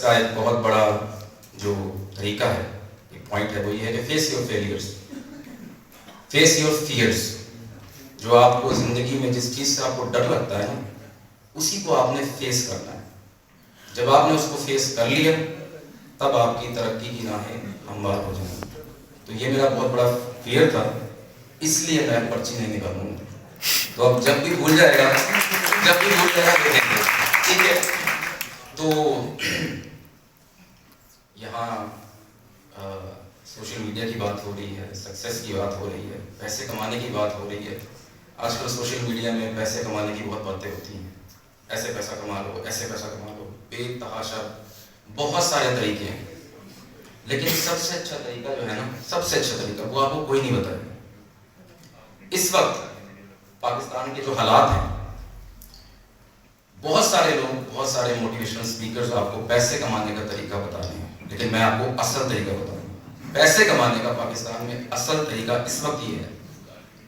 کا ایک بہت بڑا جو طریقہ ہے، ایک پوائنٹ ہے، وہ یہ ہے کہ face your failures, face your fears. جو آپ کو زندگی میں جس چیز سے آپ کو ڈر لگتا ہے نا، اسی کو آپ نے فیس کرنا ہے. جب آپ نے اس کو فیس کر لیا تب آپ کی ترقی کی راہیں ہموار ہو جائیں. تو یہ میرا بہت بڑا فیئر تھا، اس لیے میں پرچی نہیں نکالوں گا. تو اب جب بھی بھول جائے گا دیکھیں گے. ٹھیک ہے. تو یہاں سوشل میڈیا کی بات ہو رہی ہے، سکسیس کی بات ہو رہی ہے، پیسے کمانے کی بات ہو رہی ہے. آج کل سوشل میڈیا میں پیسے کمانے کی بہت باتیں ہوتی ہیں. ایسے پیسہ کما لو، ایسے پیسہ کما لو، بے تحاشا بہت سارے طریقے ہیں. لیکن سب سے اچھا طریقہ جو ہے نا، سب سے اچھا طریقہ وہ آپ کو کوئی نہیں بتائے. اس وقت پاکستان کے جو حالات ہیں، بہت سارے لوگ، بہت سارے موٹیویشنل اسپیکرز آپ کو پیسے کمانے کا طریقہ بتا رہے ہیں، لیکن میں آپ کو اصل طریقہ بتاؤں گا. پیسے کمانے کا پاکستان میں اصل طریقہ اس وقت یہ ہے،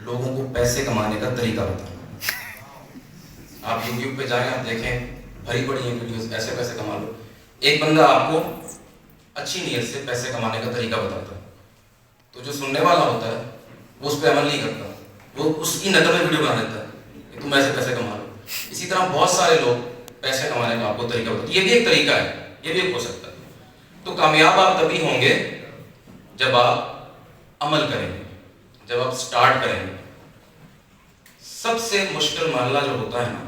لوگوں کو پیسے کمانے کا طریقہ بتانا. آپ یوٹیوب پہ جائیں، آپ دیکھیں بھری پڑی ہیں ویڈیوز، ایسے پیسے کما لو. ایک بندہ آپ کو اچھی نیت سے پیسے کمانے کا طریقہ بتاتا ہے، تو جو سننے والا ہوتا ہے وہ اس پہ عمل نہیں کرتا، وہ اس کی نظر میں ویڈیو بنا دیتا ہے کہ تم ایسے پیسے کما لو. اسی طرح بہت سارے لوگ پیسے کمانے کا آپ کو طریقہ بتاتے ہیں. یہ بھی ایک طریقہ ہے، یہ بھی ایک ہو سکتا ہے. تو کامیاب آپ تبھی ہوں گے جب آپ عمل کریں گے، جب آپ سٹارٹ کریں گے. سب سے مشکل مرحلہ جو ہوتا ہے نا،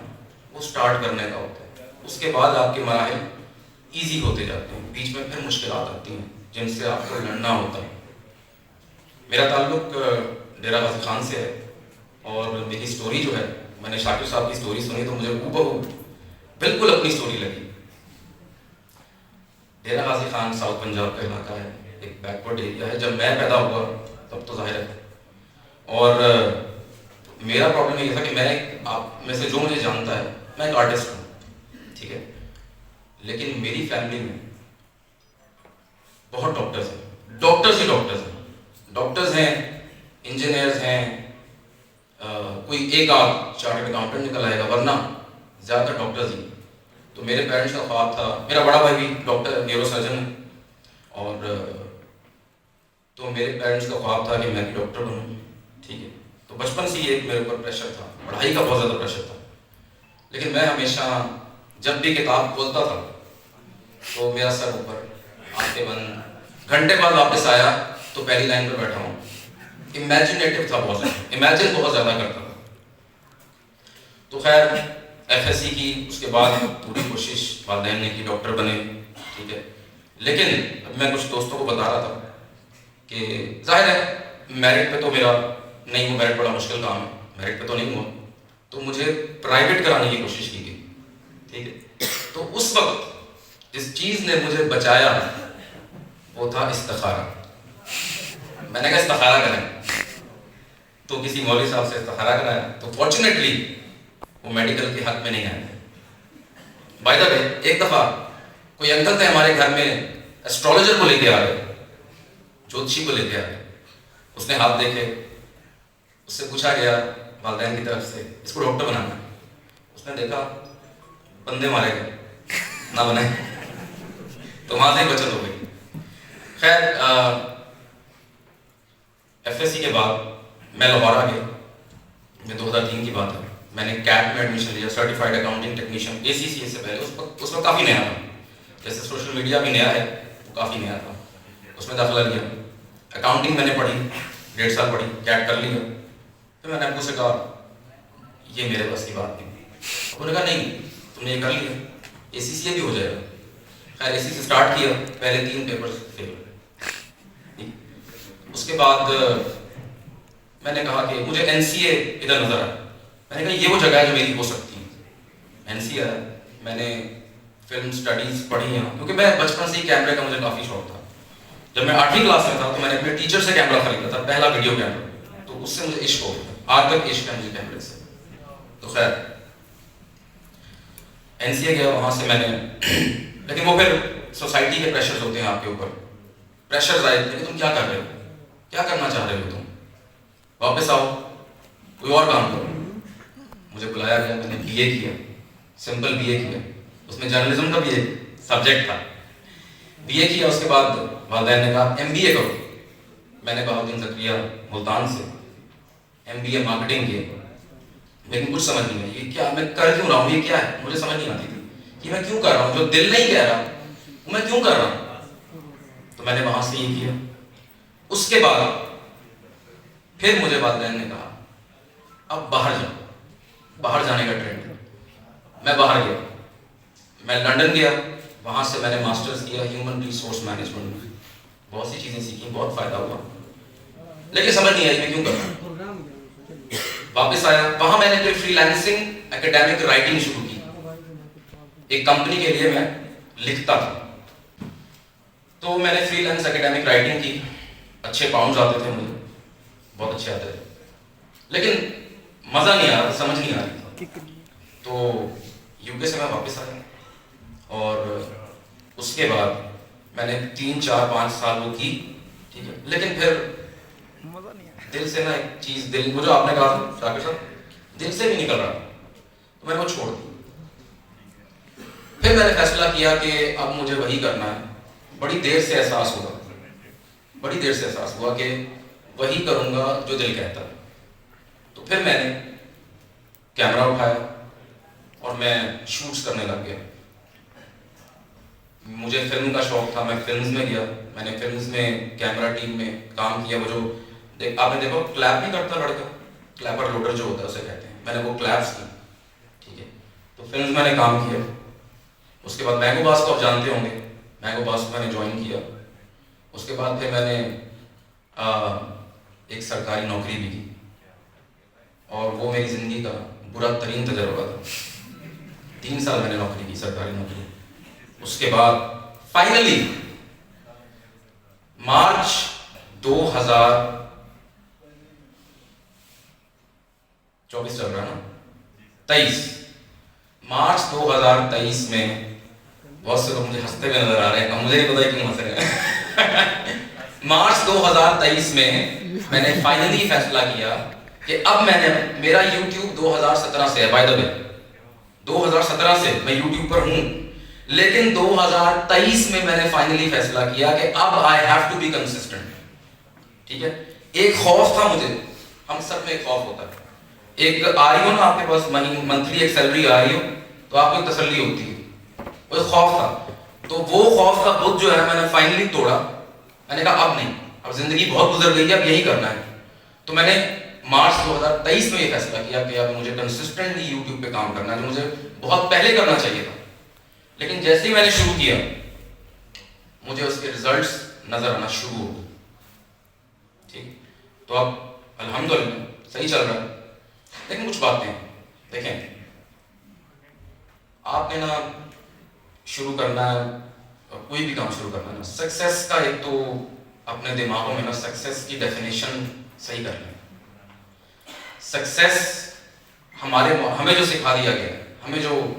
وہ سٹارٹ کرنے کا ہوتا ہے. اس کے بعد آپ کے مراحل ایزی ہوتے جاتے ہیں، بیچ میں پھر مشکلات آتی ہیں جن سے آپ کو لڑنا ہوتا ہے. میرا تعلق ڈیرہ غازی خان سے ہے، اور میری سٹوری جو ہے، میں نے شاکر صاحب کی سٹوری سنی تو مجھے ہو بالکل اپنی سٹوری لگی. ڈیرہ غازی خان ساؤتھ پنجاب کا علاقہ ہے، ایک بیکورڈ ایریا ہے. جب میں پیدا ہوا تب تو ظاہر ہے، اور میرا پرابلم یہ تھا کہ میں آپ میں سے جو مجھے جانتا ہے، میں ایک آرٹسٹ ہوں. ٹھیک ہے. لیکن میری فیملی میں بہت ڈاکٹرز ہیں، ڈاکٹرز ہی ڈاکٹرز ہیں. ڈاکٹرز ہیں، انجینئرز ہیں، کوئی ایک آدھ چارٹرڈ اکاؤنٹنٹ نکل آئے گا، ورنہ زیادہ تر ڈاکٹرز ہی. تو میرے پیرنٹس کا خواب تھا، میرا بڑا بھائی بھی ڈاکٹر نیورو سرجن ہے، اور تو میرے پیرنٹس کا خواب تھا کہ میں بھی ڈاکٹر بنوں. ٹھیک ہے. تو بچپن سے ہی ایک میرے اوپر پریشر تھا، پڑھائی کا بہت زیادہ پریشر تھا. لیکن میں ہمیشہ جب بھی کتاب کھولتا تھا تو میرا سر اوپر، آنکھیں بند، گھنٹے بعد واپس آیا تو پہلی لائن پہ بیٹھا ہوں. امیجنیٹو تھا بہت زیادہ، امیجن بہت زیادہ کرتا تھا. تو خیر ایف ایس سی کی، اس کے بعد پوری کوشش والدین نے کی، ڈاکٹر بنے. ٹھیک ہے. لیکن میں کچھ دوستوں کو بتا رہا تھا کہ ظاہر ہے میرٹ پہ تو میرا نہیں ہوا، میرٹ بڑا مشکل کام ہے، میرٹ پہ تو نہیں ہوا، تو مجھے پرائیویٹ کرانے کی کوشش کی گئی. ٹھیک ہے. تو اس وقت جس چیز نے مجھے بچایا وہ تھا استخارہ. میں نے کہا استخارہ کریں، تو کسی مولوی صاحب سے استخارہ کرایا. تو فارچونیٹلی وہ میڈیکل کے حق میں نہیں آئے. بائی دا وے ایک دفعہ کوئی انکل تھے ہمارے گھر میں، ایسٹرولوجر کو لے کے آ رہے، جوتشی کو لے کے آ رہے. اس نے ہاتھ دیکھے، اس سے پوچھا گیا والدین کی طرف سے اس کو ڈاکٹر بنانا ہے. اس نے دیکھا بندے مارے گئے، نہ بنائے. تو وہاں سے ہی بچت ہو گئی. خیر ایف ایس سی کے بعد میں لاہور آ گیا. میں 2003 کی بات ہے، میں نے کیٹ میں ایڈمیشن لیا، سرٹیفائڈ اکاؤنٹنگ ٹیکنیشین، اے سی سی اے سے پہلے. اس وقت کافی نیا تھا، جیسے سوشل میڈیا بھی نیا ہے، وہ کافی نیا تھا. اس میں داخلہ لیا. اکاؤنٹنگ میں نے پڑھی، 1.5 سال پڑھی، کیٹ کر لیا. پھر میں نے ابو سے کہا یہ میرے بس کی بات نہیں. انہوں نے کہا نہیں تم نے یہ کر لیا، اے سی سی اے بھی ہو جائے گا. خیر اے سی سے اسٹارٹ کیا، پہلے 3 پیپرز فیل. اس کے بعد میں نے کہا کہ مجھے این سی اے ادھر نظر آیا. میں نے کہا یہ وہ جگہ ہے جو میری ہو سکتی ہے. این سی اے ہے، میں نے فلم اسٹڈیز پڑھی ہیں، کیونکہ میں بچپن سے ہی کیمرے کا مجھے کافی شوق تھا. جب میں 8ویں کلاس میں تھا تو میں نے اپنے ٹیچر سے کیمرہ خریدا تھا، پہلا ویڈیو کیمرہ. تو اس سے مجھے عشق ہو گیا، آج تک عشق ہے مجھے کیمرے سے. تو خیر این سی اے گیا، وہاں سے میں نے لیکن وہ پھر سوسائٹی کے پریشرز ہوتے ہیں آپ کے اوپر، پریشرز آئے کہ تم کیا کر رہے ہو، کیا کرنا چاہ رہے ہو تم، واپس آؤ کوئی اور کام کرو. مجھے بلایا گیا، میں نے بی اے کیا، سمپل بی اے کیا. اس میں جرنلزم کا بھی ایک سبجیکٹ تھا. BA کیا، اس کے بعد والدین نے کہا MBA کرو. میں نے بہاؤالدین زکریا ملتان سے MBA مارکیٹنگ کیا، لیکن کچھ سمجھ نہیں آئی یہ کیا، میں کر کیوں رہا ہوں، یہ کیا ہے، مجھے سمجھ نہیں آتی تھی کہ میں کیوں کر رہا ہوں، جو دل نہیں کہہ رہا میں کیوں کر رہا ہوں. تو میں نے وہاں سے یہ کیا. اس کے بعد پھر مجھے والدین نے کہا اب باہر جاؤ، باہر جانے کا ٹرینڈ. میں باہر گیا، میں لنڈن گیا، وہاں سے میں نے ماسٹرز کیا ہیومن ریسورس مینجمنٹ میں. بہت سی چیزیں سیکھیں، بہت فائدہ ہوا، لیکن سمجھ نہیں آئی میں کیوں کر رہا ہوں. واپس آیا، وہاں میں نے کوئی فری لانسنگ اکیڈیمک رائٹنگ شروع کی. ایک کمپنی کے لیے میں لکھتا تھا، تو میں نے فری لانس اکیڈیمک رائٹنگ کی. اچھے پاؤنڈز آتے تھے مجھے، بہت اچھے آتے تھے، لیکن مزہ نہیں آ رہا، سمجھ نہیں آ رہی. تو UK سے میں واپس آیا، اور اس کے بعد میں نے 3 4 5 سال وہ کی، ٹھیک ہے. لیکن پھر دل سے نا ایک چیز، دل وہ جو آپ نے کہا شاکر صاحب، دل سے نہیں نکل رہا، تو میں نے وہ چھوڑ دی. پھر میں نے فیصلہ کیا کہ اب مجھے وہی کرنا ہے. بڑی دیر سے احساس ہوا، بڑی دیر سے احساس ہوا کہ وہی کروں گا جو دل کہتا ہے. تو پھر میں نے کیمرہ اٹھایا اور میں شوٹس کرنے لگ گیا. مجھے فلم کا شوق تھا، میں فلمز میں گیا، میں نے فلمز میں کیمرہ ٹیم میں کام کیا. وہ جو آپ نے دیکھو کلیپ نہیں کرتا لڑکا، کلیپر لوڈر جو ہوتا ہے اسے کہتے ہیں، میں نے وہ کلیپس کی، ٹھیک ہے. تو فلمز میں نے کام کیا. اس کے بعد مینگو باس کو آپ جانتے ہوں گے، مینگو باس کو میں نے جوائن کیا. اس کے بعد پھر میں نے ایک سرکاری نوکری بھی کی، اور وہ میری زندگی کا برا ترین تجربہ تھا. 3 سال میں نے نوکری کی، سرکاری نوکری. اس کے بعد فائنلی مارچ 2024 چل رہا نا، 23 مارچ 2023 میں، بہت سے لوگ مجھے ہنستے ہوئے نظر آ رہے ہیں، مجھے نہیں پتا کیوں ہنس رہے ہیں. مارچ 2023 میں نے فائنلی فیصلہ کیا کہ اب میں نے، میرا YouTube 2017 سے ہے، بائی دا وے 2017 سے میں YouTube پر ہوں، لیکن 2023 میں نے فائنلی فیصلہ کیا کہ اب I have to be consistent. ٹھیک ہے. ایک خوف تھا مجھے، ہم سب میں ایک خوف ہوتا ہے. ایک آ رہی ہو نا آپ کے پاس منتھلی ایک سیلری آ رہی ہو تو آپ کو ایک تسلی ہوتی ہے، وہ ایک خوف تھا. تو وہ خوف کا بت جو ہے میں نے فائنلی توڑا. میں نے کہا اب نہیں، اب زندگی بہت گزر گئی ہے، اب یہی کرنا ہے. تو میں نے مارچ 2023 میں یہ فیصلہ کیا کہ اب مجھے کنسسٹنٹلی YouTube پہ کام کرنا ہے، جو مجھے بہت پہلے کرنا چاہیے تھا. لیکن جیسے ہی میں نے شروع کیا مجھے اس کے ریزلٹس نظر آنا شروع ہو گئے. ٹھیک. تو اب الحمدللہ صحیح چل رہا ہے. لیکن کچھ باتیں دیکھیں، آپ نے نا شروع کرنا ہے، کوئی بھی کام شروع کرنا ہے نا، سکسیس کا ایک تو اپنے دماغوں میں نا سکسیس کی ڈیفینیشن صحیح کر لیں. سکسیس ہمیں جو سکھا دیا گیا ہے، ہمیں جو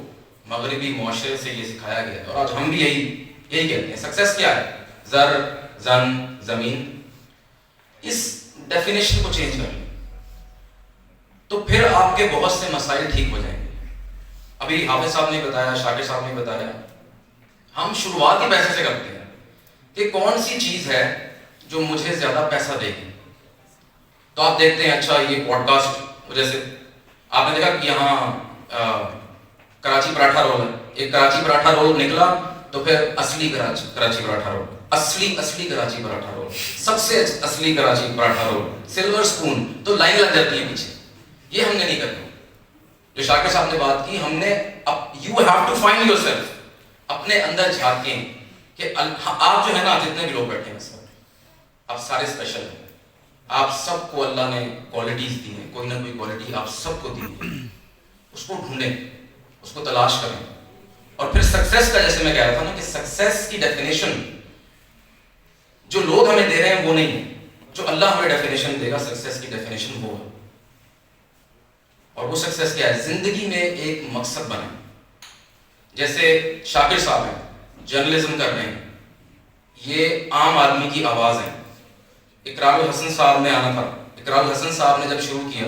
مغربی معاشرے سے یہ سکھایا گیا ہے، اور آج ہم بھی یہی کہتے ہیں سکسیس کیا ہے، زر، زن، زمین. اس ڈیفینیشن کو چینج کر لیں تو پھر آپ کے بہت سے مسائل ٹھیک ہو جائیں گے. ابھی حافظ صاحب نے بتایا، شاکر صاحب نے بتایا، ہم شروعات ہی پیسے سے کرتے ہیں کہ کون سی چیز ہے جو مجھے زیادہ پیسہ دے گی. تو آپ دیکھتے ہیں اچھا یہ پوڈ کاسٹ، جیسے آپ نے دیکھا کہ یہاں کراچی پراٹھا رول ہے، ایک کراچی پراٹھا رول نکلا تو پھر اصلی کراچی پراٹھا رول، اصلی کراچی پراٹھا رول، سب سے اصلی Karachi paratha roll, silver spoon, تو لائن لگ جاتی ہے پیچھے. یہ ہم نے نہیں کرنا. جو شاکر صاحب نے بات کی، ہم نے you have to find yourself, اپنے اندر جھانکیں کہ آپ جو ہے نا، جتنے بھی لوگ بیٹھے ہیں آپ سارے اسپیشل ہیں. آپ سب کو اللہ نے کوالٹیز دی ہیں، کوئی نہ کوئی کوالٹی آپ سب کو دی ہے. اس کو ڈھونڈیں، اس کو تلاش کریں. اور پھر سکسیس کا، جیسے میں کہہ رہا تھا نا کہ سکسیس کی ڈیفینیشن جو لوگ ہمیں دے رہے ہیں وہ نہیں ہے، جو اللہ ہمیں ڈیفینیشن دے گا سکسیس کی ڈیفینیشن وہ ہے. اور وہ سکسیس کیا ہے؟ زندگی میں ایک مقصد بنائیں. جیسے شاکر صاحب ہیں، جرنلزم کر رہے ہیں، یہ عام آدمی کی آواز ہے. اقرار الحسن صاحب نے آنا تھا، اقرار الحسن صاحب نے جب شروع کیا،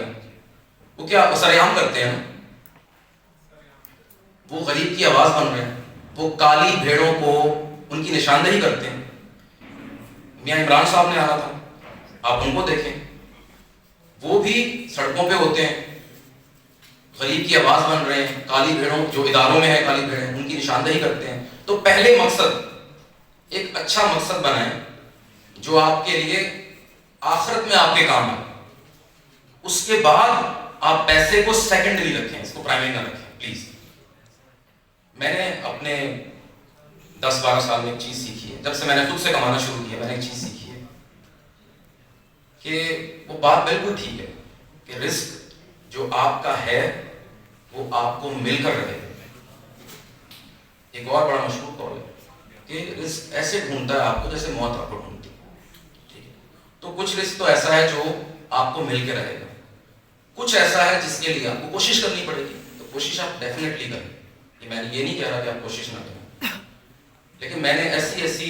وہ کیا سریعام کرتے ہیں نا، وہ غریب کی آواز بن رہے ہیں. وہ کالی بھیڑوں کو ان کی نشاندہی کرتے ہیں. میاں عمران صاحب نے آنا تھا, آپ ان کو دیکھیں, وہ بھی سڑکوں پہ ہوتے ہیں, غریب کی آواز بن رہے ہیں, کالی بھیڑوں جو اداروں میں ہے کالی بھیڑیں ان کی نشاندہی کرتے ہیں. تو پہلے مقصد ایک اچھا مقصد بنائیں جو آپ کے لیے آخرت میں آپ کے کام آئے. اس کے بعد آپ پیسے کو سیکنڈری رکھیں, اس کو پرائمری نہ رکھیں پلیز. میں نے اپنے 10-12 سال میں ایک چیز سیکھی ہے, جب سے میں نے خود سے کمانا شروع کیا میں نے ایک چیز سیکھی ہے کہ وہ بات بالکل ٹھیک ہے کہ رزق جو آپ کا ہے وہ آپ کو مل کر رہے. ایک اور بڑا مشہور قول ہے کہ رزق ایسے ڈھونڈتا ہے آپ کو جیسے موت آپ کو ڈھونڈتی ہے. تو کچھ رزق تو ایسا ہے جو آپ کو مل کے رہے گا, کچھ ایسا ہے جس کے لیے آپ کو کوشش کرنی پڑے گی. تو کوشش آپ ڈیفینیٹلی کریں, میں نے یہ نہیں کہہ رہا کہ آپ کوشش نہ کریں, لیکن میں نے ایسی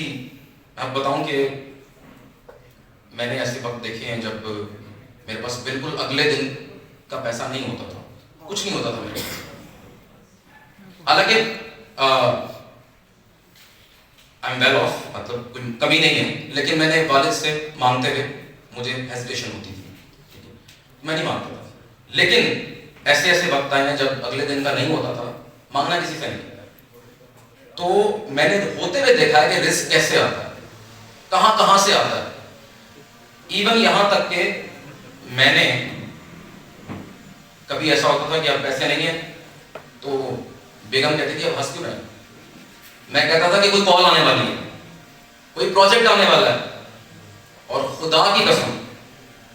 آپ بتاؤں کہ میں نے ایسے وقت دیکھے ہیں جب میرے پاس بالکل اگلے دن کا پیسہ نہیں ہوتا تھا, کچھ نہیں ہوتا تھا میرے پاس. حالانکہ آئی ایم ویل آف, مطلب کوئی کمی نہیں ہے, لیکن میں نے والد سے مانگتے ہوئے مجھے ہیزیٹیشن ہوتی تھی, میں نہیں مانگتا تھا. لیکن ایسے وقت آئے ہیں جب اگلے دن کا نہیں ہوتا تھا, مانگنا کسی سے نہیں. تو میں نے ہوتے ہوئے دیکھا ہے کہ رزق کیسے آتا ہے, کہاں سے آتا ہے. ایون یہاں تک کہ میں نے کبھی ایسا ہوتا تھا کہ اب پیسے نہیں ہیں تو بیگم کہتی تھی اب ہنس کیوں رہے ہیں. میں کہتا تھا کہ کوئی کال آنے والی ہے, کوئی پروجیکٹ آنے والا ہے, اور خدا کی قسم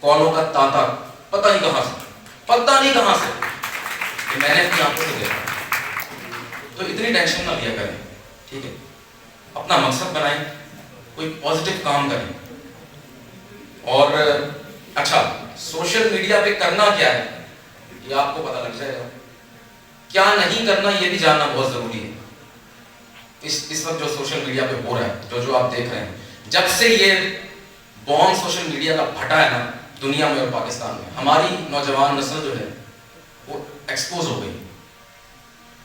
کالوں کا تانتا پتہ نہیں کہاں سے کہ میں نے اپنی آنکھوں سے دیکھا. تو اتنی ٹینشن نہ لیا کریں, ٹھیک ہے. اپنا مقصد بنائیں, کوئی پازیٹیو کام کریں. اور اچھا, سوشل میڈیا پہ کرنا کیا ہے یہ آپ کو پتہ لگ جائے گا, کیا نہیں کرنا یہ بھی جاننا بہت ضروری ہے. اس وقت جو سوشل میڈیا پہ ہو رہا ہے, جو آپ دیکھ رہے ہیں, جب سے یہ بوم سوشل میڈیا کا پھٹا ہے نا دنیا میں اور پاکستان میں, ہماری نوجوان نسل جو ہے وہ ایکسپوز ہو گئی,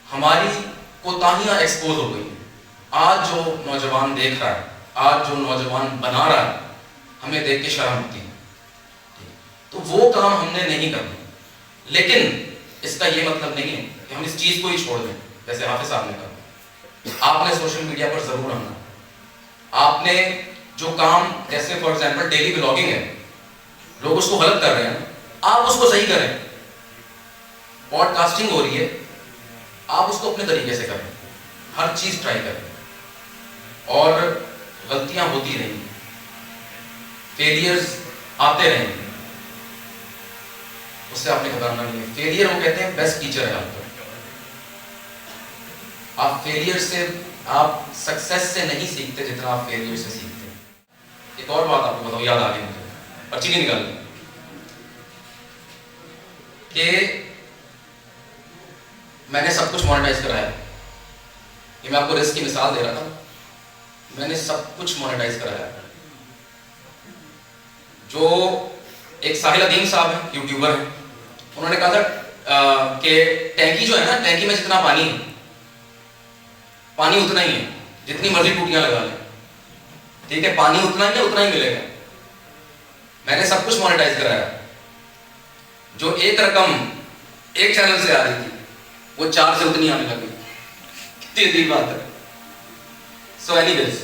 ہماری کوتاہیاں ایکسپوز ہو گئی. آج جو نوجوان دیکھ رہا ہے, آج جو نوجوان بنا رہا ہے, ہمیں دیکھ کے شرم ہوتی ہے. تو وہ کام ہم نے نہیں کرنا. لیکن اس کا یہ مطلب نہیں ہے کہ ہم اس چیز کو ہی چھوڑ دیں جیسے حافظ صاحب نے کہا. آپ نے سوشل میڈیا پر ضرور آنا. آپ نے جو کام, جیسے فار ایگزامپل ڈیلی بلاگنگ ہے, لوگ اس کو غلط کر رہے ہیں, آپ اس کو صحیح کریں. پوڈ کاسٹنگ ہو رہی ہے, آپ اس کو اپنے طریقے سے کریں, ہر چیز ٹرائی کریں. اور غلطیاں ہوتی رہیں, فیلیئرز آتے رہیں, اس سے آپ نے گھبرانا نہیں ہے. فیلیئر وہ کہتے ہیں بیسٹ ٹیچر ہے آپ کا. آپ فیلیئر سے, آپ سکسیس سے نہیں سیکھتے جتنا آپ فیلیئر سے سیکھتے ہیں. ایک اور بات آپ کو بتاؤ, یاد آ گئی مجھے, پرچی نہیں نکالنی, کہ میں نے سب کچھ مانیٹائز کرایا. یہ میں آپ کو رزق کی مثال دے رہا تھا, میں نے سب کچھ مانیٹائز کرایا. جو ایک ساحل ادیم صاحب ہیں, یوٹیوبر ہیں, انہوں نے کہا تھا کہ ٹینکی جو ہے نا, ٹینکی میں جتنا پانی ہے, پانی اتنا ہی ہے, جتنی مرضی ٹوٹیاں لگا لیں, ٹھیک ہے, پانی اتنا ہی ہے, اتنا ہی ملے گا. میں نے سب کچھ مانیٹائز کرایا. جو ایک رقم ایک چینل سے آ رہی تھی وہ 4 سے اتنی آنے لگی. کتنی عجیب بات ہے. سو اینی ویز